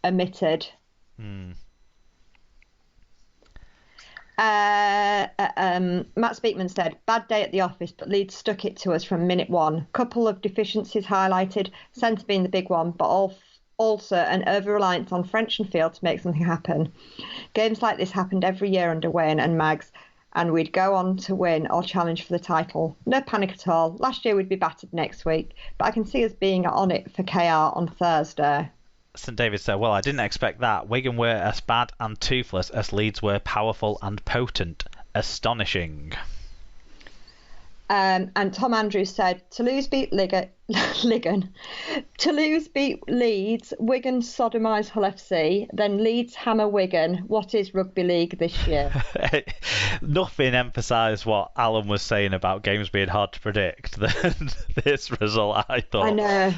omitted. Matt Speakman said, bad day at the office, but Leeds stuck it to us from minute one. Couple of deficiencies highlighted, centre being the big one, but also an over-reliance on French and field to make something happen. Games like this happened every year under Wayne and Mags, and we'd go on to win or challenge for the title. No panic at all. Last year we'd be battered next week, but I can see us being on it for KR on Thursday. St David said, well, I didn't expect that. Wigan were as bad and toothless as Leeds were powerful and potent. Astonishing. And Tom Andrews said, Toulouse beat Toulouse beat Leeds, Wigan sodomise Hull FC, then Leeds hammer Wigan. What is rugby league this year? Nothing emphasised what Alan was saying about games being hard to predict than this result, I thought. I know.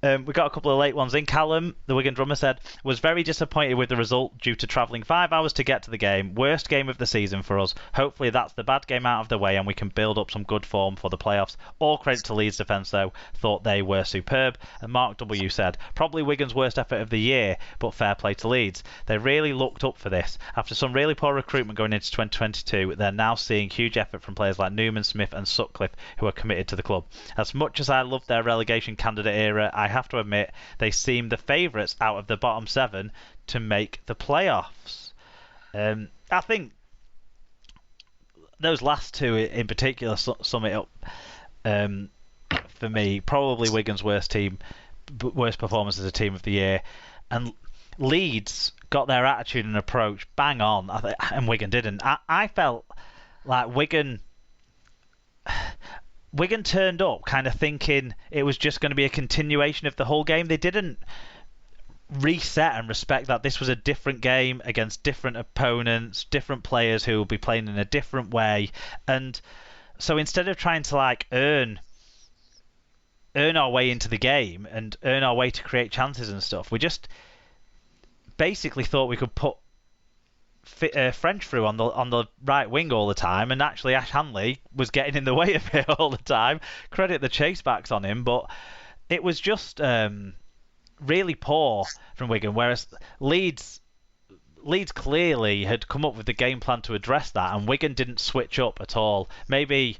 We got a couple of late ones in. Callum, the Wigan drummer, said, was very disappointed with the result due to travelling 5 hours to get to the game. Worst game of the season for us. Hopefully that's the bad game out of the way and we can build up some good form for the playoffs. All credit to Leeds defence though. Thought they were superb. And Mark W said, probably Wigan's worst effort of the year, but fair play to Leeds. They really looked up for this. After some really poor recruitment going into 2022, they're now seeing huge effort from players like Newman, Smith and Sutcliffe who are committed to the club. As much as I loved their relegation candidate era, I have to admit they seem the favourites out of the bottom 7 to make the playoffs. I think those last two in particular sum it up for me. Probably Wigan's worst performance as a team of the year, and Leeds got their attitude and approach bang on, and Wigan didn't. I felt like Wigan turned up kind of thinking it was just going to be a continuation of the whole game. They didn't reset and respect that this was a different game against different opponents, different players who will be playing in a different way. And so instead of trying to like earn our way into the game and earn our way to create chances and stuff, we just basically thought we could put French through on the right wing all the time, and actually Ash Hanley was getting in the way of it all the time. Credit the chasebacks on him, but it was just really poor from Wigan, whereas Leeds clearly had come up with the game plan to address that, and Wigan didn't switch up at all. Maybe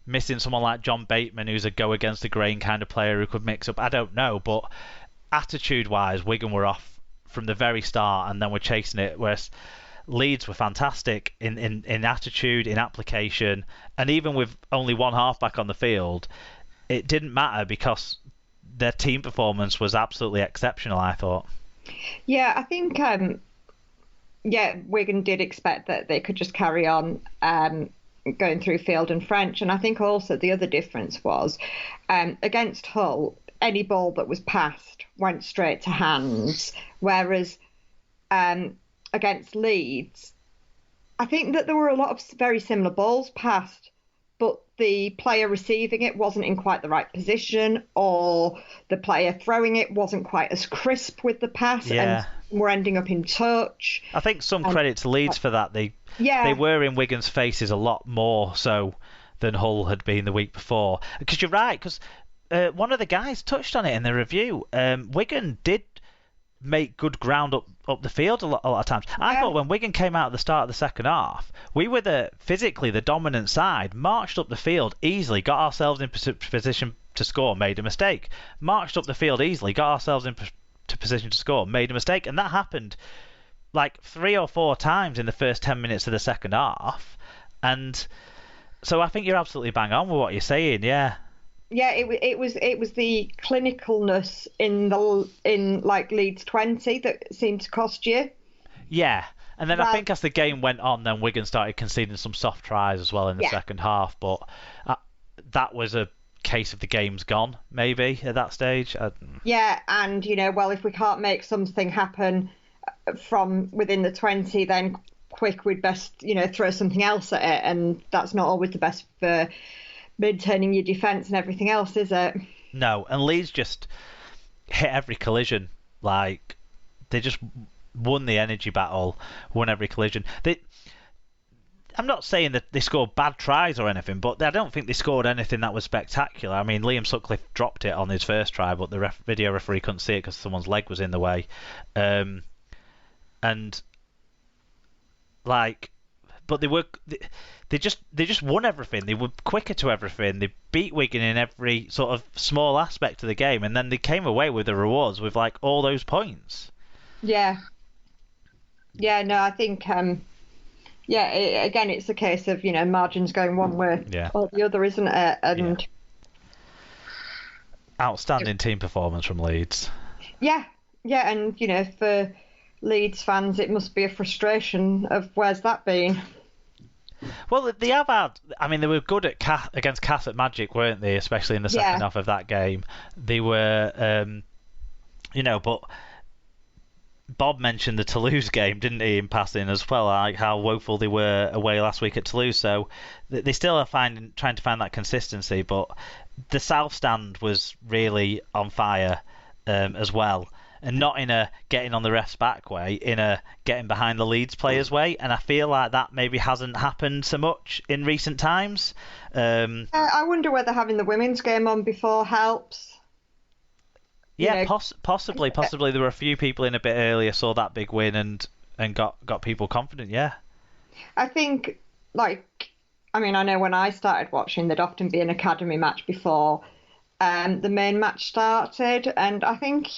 missing someone like John Bateman, who's a go against the grain kind of player who could mix up, I don't know, but attitude wise Wigan were off from the very start and then were chasing it, whereas Leeds were fantastic in attitude, in application, and even with only one halfback on the field, it didn't matter because their team performance was absolutely exceptional, I thought. Yeah, I think Wigan did expect that they could just carry on going through field and French, and I think also the other difference was against Hull, any ball that was passed went straight to hands, whereas against Leeds, I think that there were a lot of very similar balls passed, but the player receiving it wasn't in quite the right position, or the player throwing it wasn't quite as crisp with the pass, and were ending up in touch. I think some credit to Leeds for that. They were in Wigan's faces a lot more so than Hull had been the week before. Because you're right, because one of the guys touched on it in the review. Wigan did make good ground up the field a lot of times. I thought when Wigan came out at the start of the second half, we were physically the dominant side, marched up the field easily, got ourselves in position to score, made a mistake. Marched up the field easily, got ourselves into position to score, made a mistake. And that happened like 3 or 4 times in the first 10 minutes of the second half. And so I think you're absolutely bang on with what you're saying, yeah. Yeah, it was the clinicalness in like Leeds 20 that seemed to cost you. Yeah, and then I think as the game went on, then Wigan started conceding some soft tries as well in the second half. But that was a case of the game's gone, maybe at that stage. Yeah, and if we can't make something happen from within the 20, then we'd best throw something else at it, and that's not always the best for maintaining your defence and everything else, is it? No, and Leeds just hit every collision. Like, they just won the energy battle, won every collision. I'm not saying that they scored bad tries or anything, but I don't think they scored anything that was spectacular. I mean, Liam Sutcliffe dropped it on his first try, but the video referee couldn't see it because someone's leg was in the way. And like, but they just won everything. They were quicker to everything. They beat Wigan in every sort of small aspect of the game, and then they came away with the rewards with like all those points. Yeah. Yeah. No, I think. Again, it's a case of margins going one way or the other, isn't it? And outstanding team performance from Leeds. Yeah, and for Leeds fans, it must be a frustration of where's that been. Well, they have had. I mean, they were good against Cass at Magic, weren't they? Especially in the second half of that game. They were, but Bob mentioned the Toulouse game, didn't he, in passing as well, like how woeful they were away last week at Toulouse. So they still are trying to find that consistency. But the South Stand was really on fire as well. And not in a getting on the ref's back way, in a getting behind the Leeds players way. And I feel like that maybe hasn't happened so much in recent times. I wonder whether having the women's game on before helps. Yeah, possibly. There were a few people in a bit earlier, saw that big win and got people confident, yeah. I think, I know when I started watching, there'd often be an academy match before the main match started. And I think,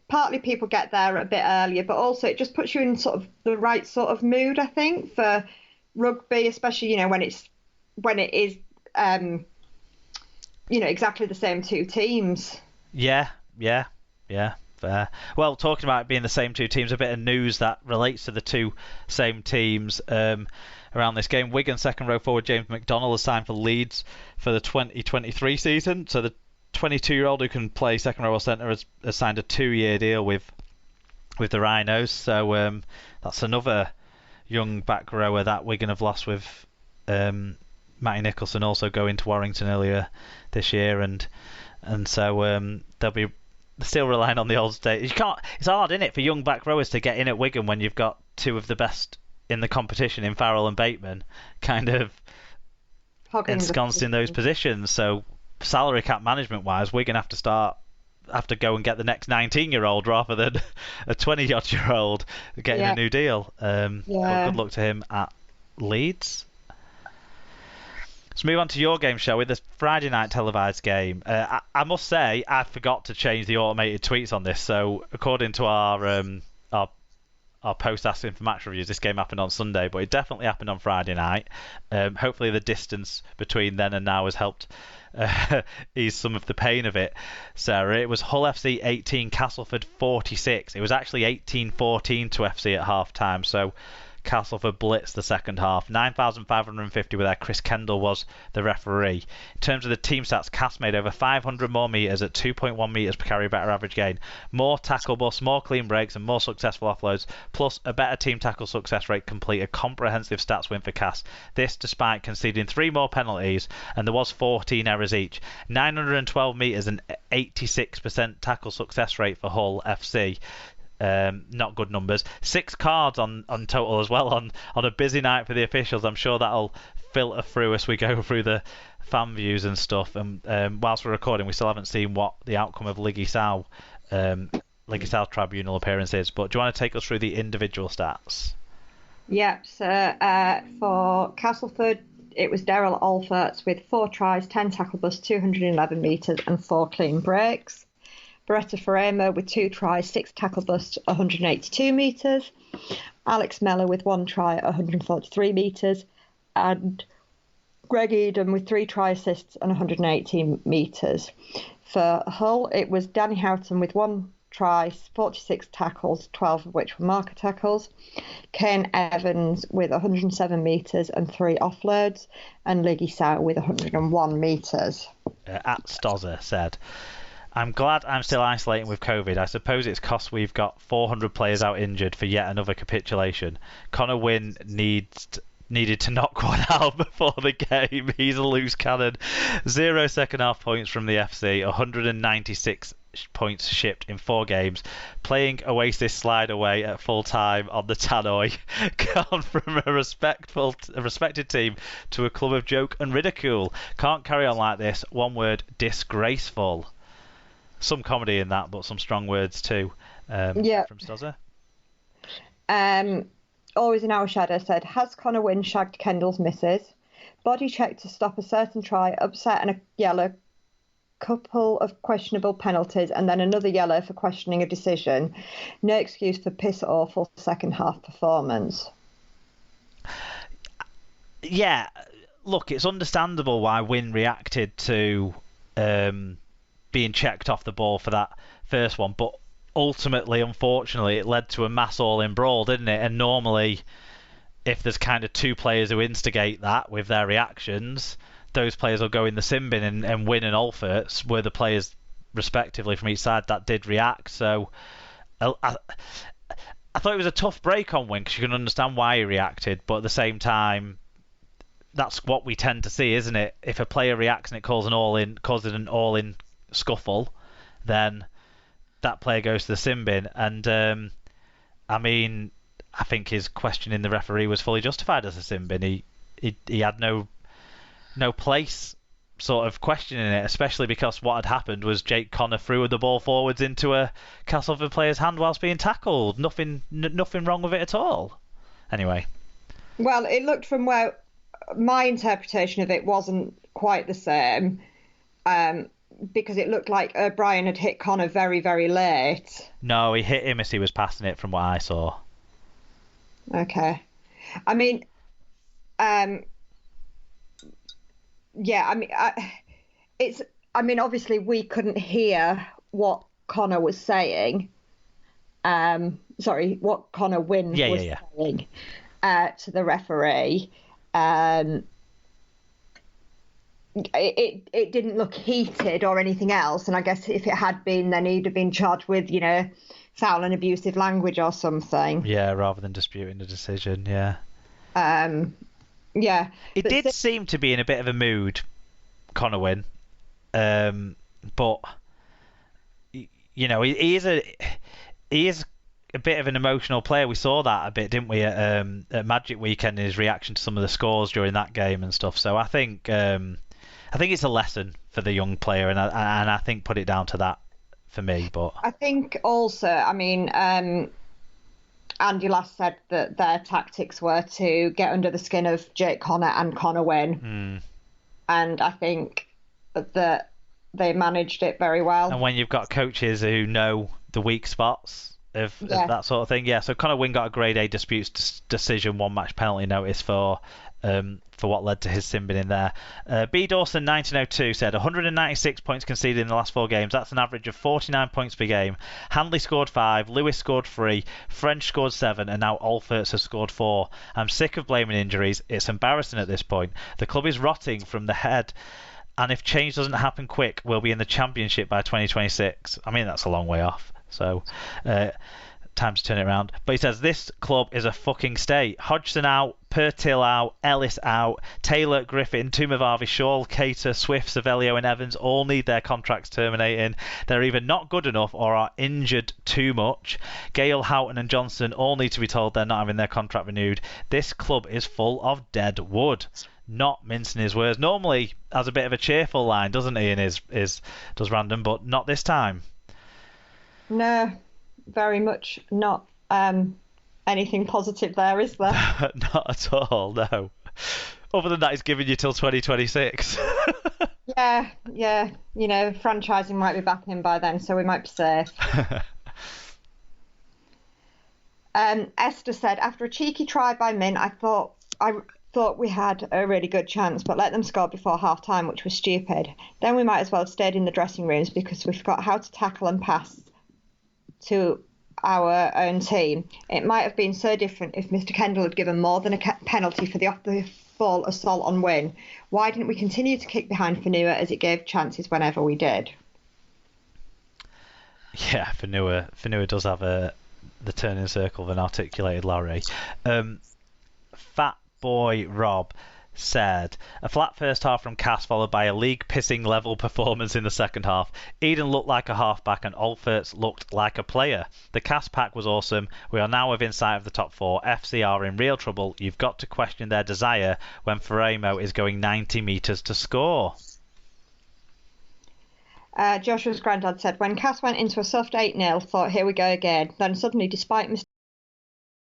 partly people get there a bit earlier, but also it just puts you in sort of the right sort of mood, I think, for rugby, especially, when it is, exactly the same two teams. Yeah, fair. Well, talking about it being the same two teams, a bit of news that relates to the two same teams around this game. Wigan second row forward James McDonnell has signed for Leeds for the 2023 season. So the 22-year-old who can play second row or centre has signed a 2-year deal with the Rhinos. So that's another young back rower that Wigan have lost with Matty Nicholson also going to Warrington earlier this year, and so they'll be still relying on the old state. It's hard, isn't it, for young back rowers to get in at Wigan when you've got two of the best in the competition in Farrell and Bateman kind of ensconced in those positions. So salary cap management wise, Wigan have to go and get the next 19-year-old rather than a 20-odd-year-old getting a new deal. Good luck to him at Leeds. Let's move on to your game, shall we? The Friday night televised game. I must say, I forgot to change the automated tweets on this. So, according to our post asking for match reviews, this game happened on Sunday, but it definitely happened on Friday night. Hopefully, the distance between then and now has helped ease some of the pain of it. Sarah, it was Hull FC 18, Castleford 46. It was actually 18-14 to FC at half time. So, Castleford blitzed the second half. 9,550 were there. Chris Kendall was the referee. In terms of the team stats, Cass made over 500 more metres at 2.1 metres per carry better average gain. More tackle busts, more clean breaks and more successful offloads, plus a better team tackle success rate complete a comprehensive stats win for Cass. This despite conceding 3 more penalties and there was 14 errors each. 912 metres and 86% tackle success rate for Hull FC. Not good numbers. 6 cards on total as well on a busy night for the officials. I'm sure that'll filter through as we go through the fan views and stuff. And whilst we're recording, we still haven't seen what the outcome of Liggy South tribunal appearance is. But do you want to take us through the individual stats? Yep. So for Castleford, it was Daryl Alferts with 4 tries, 10 tackle busts, 211 metres and 4 clean breaks. Beretta Farema with 2 tries, 6 tackle busts, 182 metres. Alex Mellor with 1 try, 143 metres. And Greg Eden with 3 try assists and 118 metres. For Hull, it was Danny Houghton with 1 try, 46 tackles, 12 of which were marker tackles. Kane Evans with 107 metres and 3 offloads. And Liggy Sow with 101 metres. At Stozzer said, I'm glad I'm still isolating with COVID. I suppose it's cost we've got 400 players out injured for yet another capitulation. Connor Wynn needed to knock one out before the game. He's a loose cannon. 0 second half points from the FC, 196 points shipped in 4 games, playing Oasis slide away at full time on the tannoy, gone from a respected team to a club of joke and ridicule. Can't carry on like this. One word: disgraceful. Some comedy in that, but some strong words too. From Stozza. Always in our shadow said, has Connor Wynne shagged Kendall's missus? Body check to stop a certain try, upset and a yellow, couple of questionable penalties, and then another yellow for questioning a decision. No excuse for piss awful second half performance. Yeah, look, it's understandable why Wynne reacted to being checked off the ball for that first one, but ultimately, unfortunately, it led to a mass all-in brawl, didn't it? And normally, if there's kind of 2 players who instigate that with their reactions, those players will go in the sin bin, and Wynne and Alfertz were the players, respectively, from each side that did react. So I thought it was a tough break on Wynne, because you can understand why he reacted, but at the same time, that's what we tend to see, isn't it? If a player reacts and it causes an all-in scuffle, then that player goes to the sin bin. And I mean, I think his questioning the referee was fully justified as a sin bin. He had no place sort of questioning it, especially because what had happened was Jake Connor threw the ball forwards into a Castleford player's hand whilst being tackled. Nothing wrong with it at all. Anyway. Well, it looked from where my interpretation of it wasn't quite the same. Because it looked like O'Brien had hit Connor very, very late. No, he hit him as he was passing it from what I saw. Okay. I mean, obviously we couldn't hear what Connor was saying. What Connor Wynne was saying to the referee. It didn't look heated or anything else, and I guess if it had been, then he'd have been charged with, foul and abusive language or something. Yeah, rather than disputing the decision, yeah. Yeah. It did seem to be in a bit of a mood, Connor Wynne. But, he is a bit of an emotional player. We saw that a bit, didn't we, at Magic Weekend, in his reaction to some of the scores during that game and stuff. So I think it's a lesson for the young player, and I think put it down to that for me. But I think also, Andy last said that their tactics were to get under the skin of Jake Connor and Connor Wynne, and I think that they managed it very well. And when you've got coaches who know the weak spots of that sort of thing, so Connor Wynne got a grade A disputes decision, 1 match penalty notice for what led to his sin bin in there. B. Dawson 1902 said 196 points conceded in the last 4 games. That's an average of 49 points per game. Handley scored 5, Lewis scored 3, French scored 7, and now Alfertz has scored 4. I'm sick of blaming injuries. It's embarrassing at this point. The club is rotting from the head, and if change doesn't happen quick, we'll be in the Championship by 2026. I mean, that's a long way off. So, time to turn it around. But he says, this club is a fucking state. Hodgson out, Pertill out, Ellis out, Taylor, Griffin, Tumavavi, Shaw, Cater, Swift, Savelio and Evans all need their contracts terminating. They're either not good enough or are injured too much. Gale, Houghton and Johnson all need to be told they're not having their contract renewed. This club is full of dead wood. Not mincing his words. Normally has a bit of a cheerful line, doesn't he, in his does Random, but not this time. No, very much not anything positive there, is there? Not at all, no. Other than that, he's giving you till 2026. Yeah, franchising might be backing him by then, so we might be safe. Esther said, after a cheeky try by Min, I thought we had a really good chance, but let them score before half-time, which was stupid. Then we might as well have stayed in the dressing rooms because we forgot how to tackle and pass to our own team. It might have been so different if Mr. Kendall had given more than a penalty for the off-the-ball assault on Wynne. Why didn't we continue to kick behind Fanua as it gave chances whenever we did? Yeah, Fanua does have the turning circle of an articulated lorry. Fat Boy Rob said, a flat first half from Cass followed by a league-pissing level performance in the second half. Eden looked like a halfback and Alfertz looked like a player. The Cass pack was awesome. We are now within sight of the top four. FC are in real trouble. You've got to question their desire when Ferremo is going 90 metres to score. Joshua's granddad said, when Cass went into a soft 8-0, thought, here we go again. Then suddenly, despite